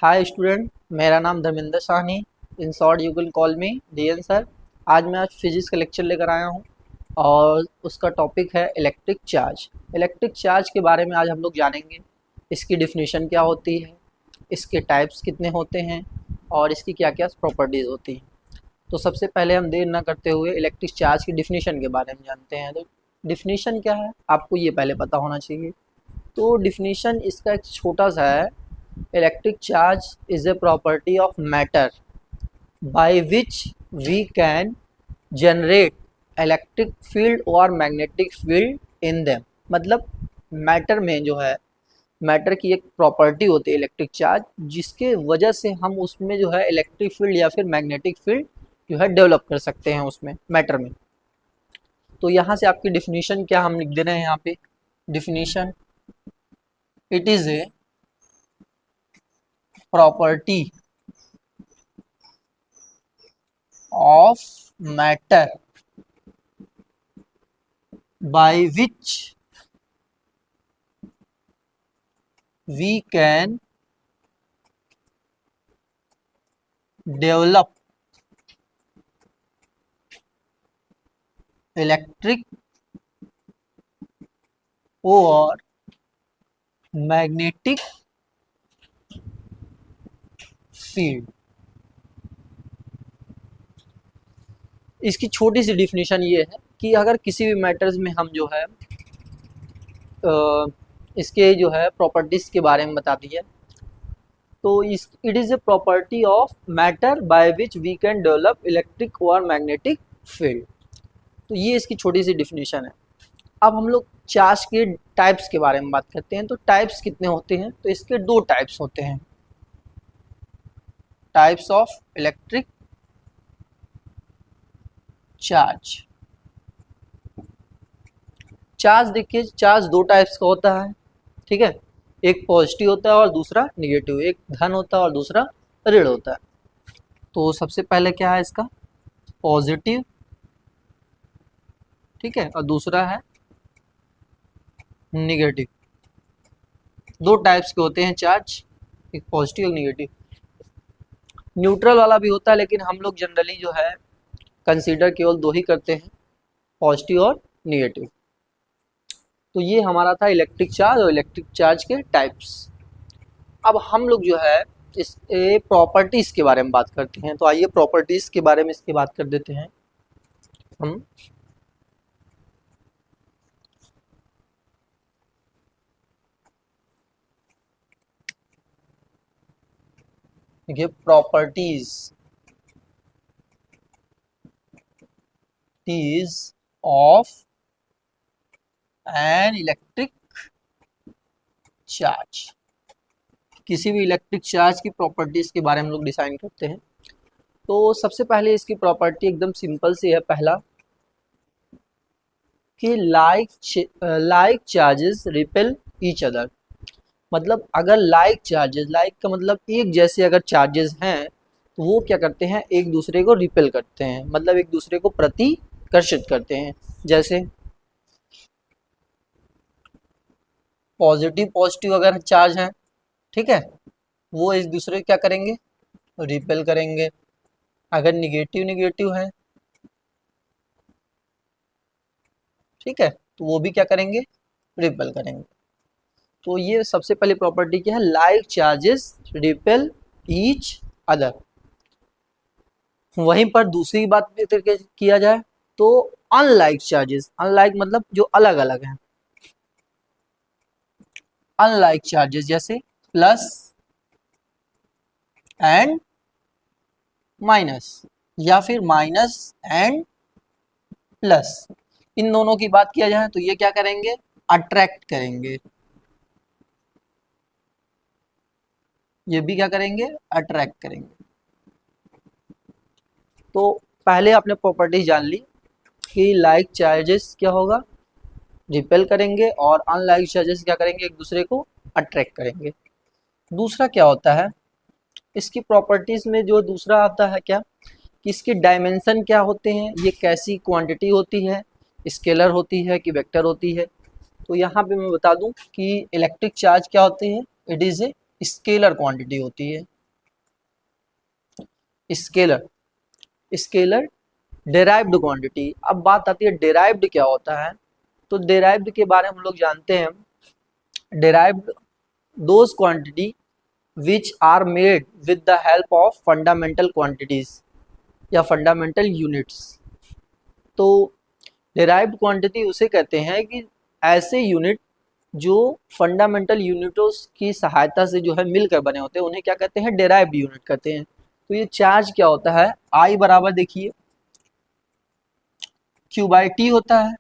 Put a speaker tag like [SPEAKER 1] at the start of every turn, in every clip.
[SPEAKER 1] हाय student, मेरा नाम Dharmendra Sahni. In short you can call me DN sir. आज फिजिक्स का लेक्चर लेकर आया हूँ और उसका टॉपिक है इलेक्ट्रिक चार्ज। इलेक्ट्रिक चार्ज के बारे में आज हम लोग जानेंगे। इसकी डिफिनीशन क्या होती है, इसके टाइप्स कितने होते हैं और इसकी क्या क्या प्रॉपर्टीज़ होती हैं। तो सबसे पहले हम देर ना करते हुए इलेक्ट्रिक चार्ज की डिफिनीशन के बारे में जानते हैं। तो डिफिनीशन क्या है आपको ये पहले पता होना चाहिए। तो डिफिनीशन इसका एक छोटा सा है। Electric charge is a property of matter by which we can generate electric field or magnetic field in them। मतलब मैटर में जो है, मैटर की एक प्रॉपर्टी होती है इलेक्ट्रिक चार्ज, जिसके वजह से हम उसमें जो है इलेक्ट्रिक फील्ड या फिर मैग्नेटिक फील्ड जो है डेवलप कर सकते हैं उसमें मैटर में। तो यहाँ से आपकी डिफिनीशन क्या हम लिख दे रहे हैं यहाँ पे। Definition, it is A property of matter by which we can develop electric or magnetic field. इसकी छोटी सी डिफिनीशन ये है कि अगर किसी भी मैटर्स में हम जो है इसके जो है प्रॉपर्टीज के बारे में बता दिया, तो इस it is a property of matter by which we can develop electric और मैग्नेटिक फील्ड। तो ये इसकी छोटी सी डिफिनीशन है। अब हम लोग चार्ज के टाइप्स के बारे में बात करते हैं। तो टाइप्स कितने होते हैं, तो इसके दो टाइप्स होते हैं। Types of electric charge. Charge देखिए, चार्ज दो टाइप्स का होता है, ठीक है। एक पॉजिटिव होता है और दूसरा निगेटिव। एक धन होता है और दूसरा ऋण होता है। तो सबसे पहले क्या है इसका, पॉजिटिव, ठीक है, और दूसरा है निगेटिव। दो टाइप्स के होते हैं चार्ज, एक पॉजिटिव और निगेटिव। न्यूट्रल वाला भी होता है, लेकिन हम लोग जनरली जो है कंसीडर केवल दो ही करते हैं, पॉजिटिव और निगेटिव। तो ये हमारा था इलेक्ट्रिक चार्ज और इलेक्ट्रिक चार्ज के टाइप्स। अब हम लोग जो है इस प्रॉपर्टीज़ के बारे में बात करते हैं। तो आइए प्रॉपर्टीज़ के बारे में इसकी बात कर देते हैं हम। देखिए, properties of an electric charge. किसी भी इलेक्ट्रिक चार्ज की प्रॉपर्टीज के बारे में लोग डिसाइन करते हैं। तो सबसे पहले इसकी प्रॉपर्टी एकदम सिंपल सी है। पहला कि like charges repel each other. मतलब अगर लाइक चार्जेस, लाइक का मतलब एक जैसे अगर चार्जेस हैं तो वो क्या करते हैं, एक दूसरे को रिपेल करते हैं, मतलब एक दूसरे को प्रतिकर्षित करते हैं। जैसे पॉजिटिव पॉजिटिव अगर चार्ज है, ठीक है, वो एक दूसरे को क्या करेंगे, रिपेल करेंगे। अगर निगेटिव निगेटिव है, ठीक है, तो वो भी क्या करेंगे, रिपेल करेंगे। तो ये सबसे पहली प्रॉपर्टी क्या है, like charges repel each other. वहीं पर दूसरी बात किया जाए तो अनलाइक चार्जेस, अनलाइक मतलब जो अलग अलग हैं, अनलाइक चार्जेस जैसे प्लस एंड माइनस या फिर माइनस एंड प्लस। इन दोनों की बात किया जाए तो ये क्या करेंगे, अट्रैक्ट करेंगे। ये भी क्या करेंगे, अट्रैक्ट करेंगे। तो पहले आपने प्रॉपर्टी जान ली कि लाइक चार्जेस क्या होगा, रिपेल करेंगे, और अनलाइक चार्जेस क्या करेंगे, एक दूसरे को अट्रैक्ट करेंगे। दूसरा क्या होता है, इसकी प्रॉपर्टीज़ में जो दूसरा आता है क्या, कि इसके डायमेंशन क्या होते हैं, ये कैसी क्वांटिटी होती है, स्केलर होती है कि वेक्टर होती है। तो यहाँ पे मैं बता दूं कि इलेक्ट्रिक चार्ज क्या होते हैं, it is a scalar quantity होती है। Scalar derived quantity. अब बात आती है डेराइव्ड क्या होता है, तो डेराइव्ड के बारे में हम लोग जानते हैं, derived those quantity which are made with the help of fundamental quantities या फंडामेंटल यूनिट्स। तो डेराइव्ड क्वांटिटी उसे कहते हैं कि ऐसे यूनिट जो फंडामेंटल यूनिटों की सहायता से जो है मिलकर बने होते हैं, उन्हें क्या कहते हैं, डेराइव्ड यूनिट कहते हैं। तो ये चार्ज क्या होता है, I बराबर देखिए Q/T होता है।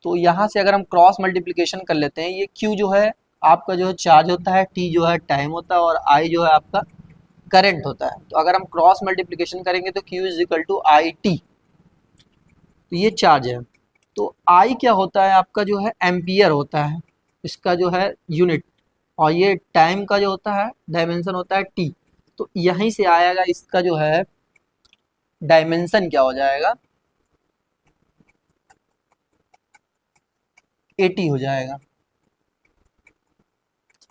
[SPEAKER 1] तो यहाँ से अगर हम क्रॉस मल्टीप्लिकेशन कर लेते हैं, ये Q जो है आपका जो है चार्ज होता है, T जो है टाइम होता है, और I जो है आपका करंट होता है। तो अगर हम क्रॉस मल्टीप्लिकेशन करेंगे तो Q is equal to IT, तो ये चार्ज है। तो I क्या होता है आपका जो है एम्पियर होता है इसका जो है यूनिट, और ये टाइम का जो होता है डायमेंशन होता है T। तो यहीं से आएगा इसका जो है डायमेंशन क्या हो जाएगा, AT हो जाएगा।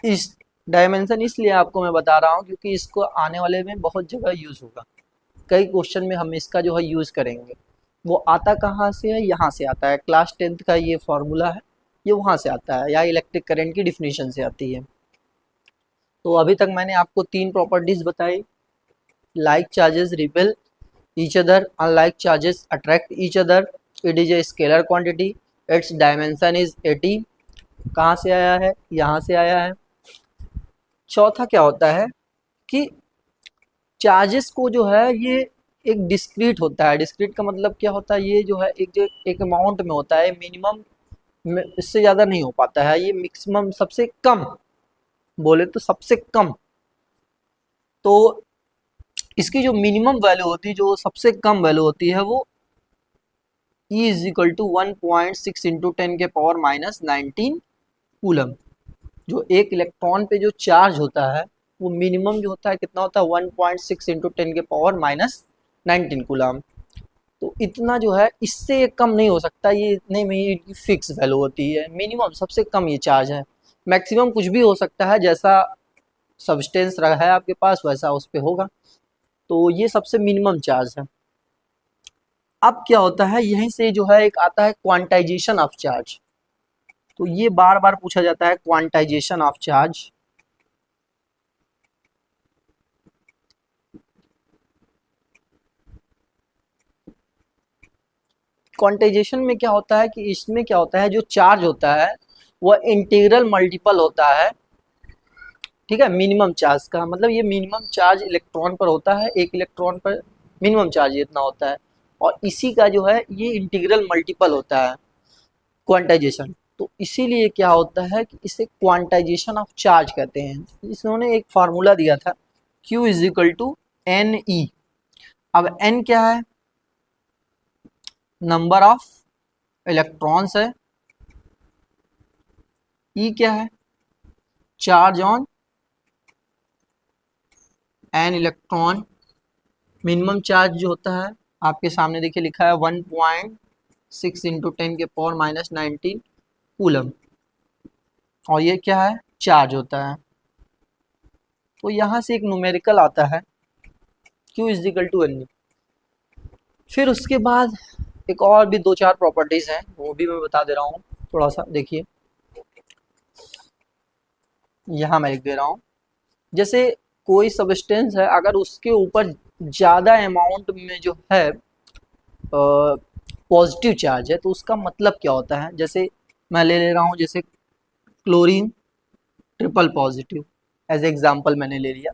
[SPEAKER 1] इस डायमेंशन इसलिए आपको मैं बता रहा हूँ क्योंकि इसको आने वाले में बहुत जगह यूज होगा, कई क्वेश्चन में हम इसका जो है यूज करेंगे। वो आता कहाँ से है, यहाँ से आता है, क्लास 10th का ये फॉर्मूला है, ये वहाँ से आता है, या इलेक्ट्रिक करंट की डिफिनीशन से आती है। तो अभी तक मैंने आपको 3 प्रॉपर्टीज बताई, like charges repel each other, unlike charges attract each other, it is a scalar quantity, its dimension is 80। कहाँ से आया है, यहाँ से आया है। चौथा क्या होता है कि चार्जेस को जो है ये एक डिस्क्रीट होता है। डिस्क्रीट का मतलब क्या होता है, ये जो है एक अमाउंट में होता है, मिनिमम में इससे ज़्यादा नहीं हो पाता है, ये मैक्सिमम सबसे कम बोले तो सबसे कम। तो इसकी जो मिनिमम वैल्यू होती है, जो सबसे कम वैल्यू होती है, वो E is equal to 1.6 into 10⁻⁻19 coulomb. जो एक इलेक्ट्रॉन पे जो चार्ज होता है वो मिनिमम जो होता है कितना होता है, 1.6 इंटू 10⁻⁻19 कूलम। तो इतना जो है इससे कम नहीं हो सकता, ये इतने में ही फिक्स वैल्यू होती है, मिनिमम सबसे कम ये चार्ज है। मैक्सिमम कुछ भी हो सकता है, जैसा सब्सटेंस रहा है आपके पास वैसा उस पर होगा। तो ये सबसे मिनिमम चार्ज है। अब क्या होता है, यहीं से जो है एक आता है क्वांटाइजेशन ऑफ चार्ज। तो ये बार बार पूछा जाता है क्वांटाइजेशन ऑफ चार्ज। क्वांटाइजेशन में क्या होता है कि इसमें क्या होता है, जो चार्ज होता है वह इंटीग्रल मल्टीपल होता है, ठीक है। मिनिमम चार्ज का मतलब ये मिनिमम चार्ज इलेक्ट्रॉन पर होता है, एक इलेक्ट्रॉन पर मिनिमम चार्ज इतना होता है, और इसी का जो है ये इंटीग्रल मल्टीपल होता है क्वांटाइजेशन। तो इसीलिए क्या होता है कि इसे क्वांटाइजेशन ऑफ चार्ज कहते हैं। इसने एक फार्मूला दिया था, Q is equal to NE। अब N क्या है, नंबर ऑफ इलेक्ट्रॉन्स है, E क्या है, charge on an electron. Minimum charge जो होता है आपके सामने देखिए लिखा है 1.6 इंटू 10⁻⁻19 कूलम, और ये क्या है, चार्ज होता है। तो यहाँ से एक न्यूमेरिकल आता है Q is equal to NE। फिर उसके बाद एक और भी 2-4 प्रॉपर्टीज हैं, वो भी मैं बता दे रहा हूँ, थोड़ा सा देखिए, यहाँ मैं लिख दे रहा हूँ। जैसे कोई सब्सटेंस है, अगर उसके ऊपर ज़्यादा अमाउंट में जो है पॉजिटिव चार्ज है, तो उसका मतलब क्या होता है। जैसे मैं ले रहा हूँ, जैसे chlorine triple positive as example मैंने ले लिया,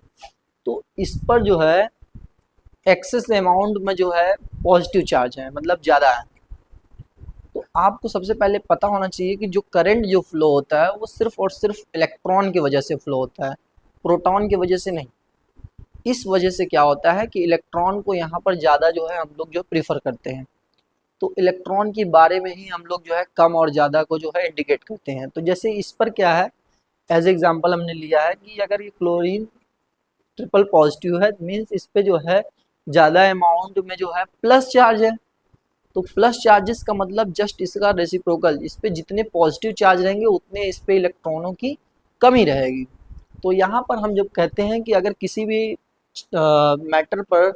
[SPEAKER 1] तो इस पर जो है एक्सेस अमाउंट में जो है पॉजिटिव चार्ज है, मतलब ज़्यादा है। तो आपको सबसे पहले पता होना चाहिए कि जो करंट जो फ्लो होता है वो सिर्फ और सिर्फ इलेक्ट्रॉन की वजह से फ्लो होता है, प्रोटॉन की वजह से नहीं। इस वजह से क्या होता है कि इलेक्ट्रॉन को यहाँ पर ज़्यादा जो है हम लोग जो प्रीफर करते हैं। तो इलेक्ट्रॉन के बारे में ही हम लोग जो है कम और ज़्यादा को जो है इंडिकेट करते हैं। तो जैसे इस पर क्या है, एज एग्जांपल हमने लिया है कि अगर ये क्लोरीन ट्रिपल पॉजिटिव है, मीन्स इस पर जो है ज़्यादा अमाउंट में जो है प्लस चार्ज है। तो प्लस चार्जेस का मतलब जस्ट इसका रेसिप्रोकल, इस पर जितने पॉजिटिव चार्ज रहेंगे उतने इस पर इलेक्ट्रॉनों की कमी रहेगी। तो यहाँ पर हम जब कहते हैं कि अगर किसी भी मैटर पर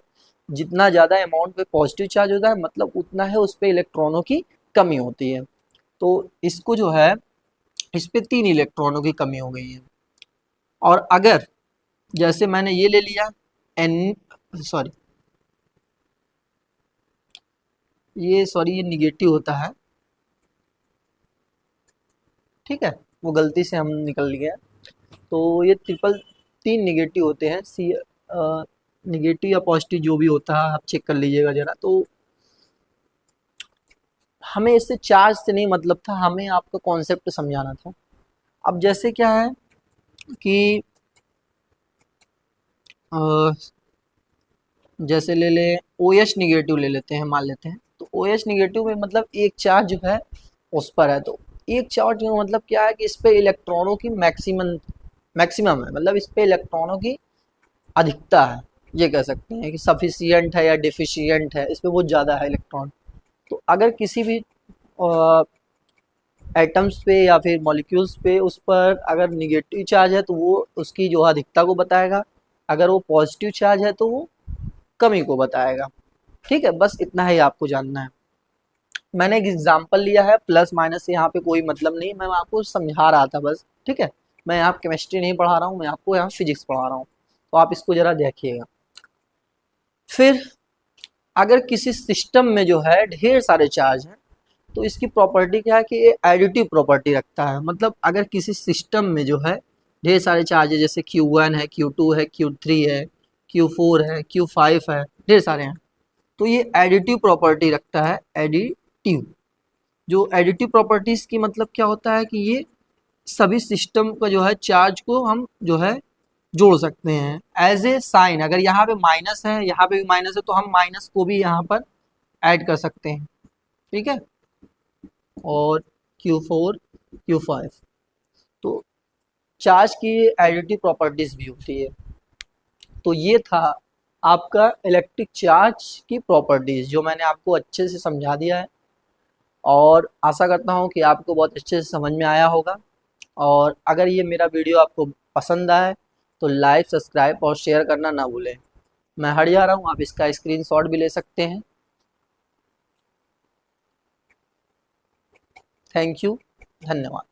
[SPEAKER 1] जितना ज़्यादा अमाउंट पे पॉजिटिव चार्ज होता है मतलब उतना है उस पर इलेक्ट्रॉनों की कमी होती है। तो इसको जो है इस पे 3 इलेक्ट्रॉनों की कमी हो गई है। और अगर जैसे मैंने ये ले लिया एन सॉरी ये निगेटिव होता है, ठीक है, वो गलती से हम निकल गया। तो ये ट्रिपल 3 निगेटिव होते हैं, सी निगेटिव या पॉजिटिव जो भी होता है आप चेक कर लीजिएगा ज़रा। तो हमें इससे चार्ज से नहीं मतलब था, हमें आपको कॉन्सेप्ट समझाना था। अब जैसे क्या है कि जैसे ले ले OH निगेटिव ले लेते हैं, मान लेते हैं। तो OH निगेटिव में मतलब एक चार्ज जो है उस पर है। तो एक चार्ज का मतलब क्या है कि इस पे इलेक्ट्रॉनों की मैक्सिमम है, मतलब इस पे इलेक्ट्रॉनों की अधिकता है, ये कह सकते हैं कि सफिशियंट है या डिफिशियंट है, इस पे बहुत ज़्यादा है इलेक्ट्रॉन। तो अगर किसी भी एटम्स पे या फिर मॉलिक्यूल्स पे उस पर अगर निगेटिव चार्ज है तो वो उसकी जो अधिकता को बताएगा, अगर वो पॉजिटिव चार्ज है तो वो कमी को बताएगा। ठीक है, बस इतना ही आपको जानना है। मैंने एक एग्जांपल लिया है, प्लस माइनस से यहाँ पे कोई मतलब नहीं, मैं आपको समझा रहा था बस। ठीक है, मैं यहाँ केमिस्ट्री नहीं पढ़ा रहा हूँ, मैं आपको यहाँ फिजिक्स पढ़ा रहा हूँ, तो आप इसको ज़रा देखिएगा। फिर अगर किसी सिस्टम में जो है ढेर सारे चार्ज हैं तो इसकी प्रॉपर्टी क्या है कि ये एडिटिव प्रॉपर्टी रखता है। मतलब अगर किसी सिस्टम में जो है ढेर सारे चार्ज है, जैसे Q1 है, Q2 है, Q3 है, Q4 है, Q5 है, ढेर सारे हैं, तो ये एडिटिव प्रॉपर्टी रखता है। एडिटिव, जो एडिटिव प्रॉपर्टीज की मतलब क्या होता है कि ये सभी सिस्टम का जो है चार्ज को हम जो है जोड़ सकते हैं एज ए साइन। अगर यहाँ पे माइनस है, यहाँ पे भी माइनस है, तो हम माइनस को भी यहाँ पर ऐड कर सकते हैं। ठीक है, और Q4 Q5, तो चार्ज की एडिटिव प्रॉपर्टीज भी होती है। तो ये था आपका इलेक्ट्रिक चार्ज की प्रॉपर्टीज, जो मैंने आपको अच्छे से समझा दिया है, और आशा करता हूँ कि आपको बहुत अच्छे से समझ में आया होगा। और अगर ये मेरा वीडियो आपको पसंद आए तो लाइक, सब्सक्राइब और शेयर करना ना भूलें। मैं हट जा रहा हूँ, आप इसका स्क्रीनशॉट भी ले सकते हैं। थैंक यू, धन्यवाद।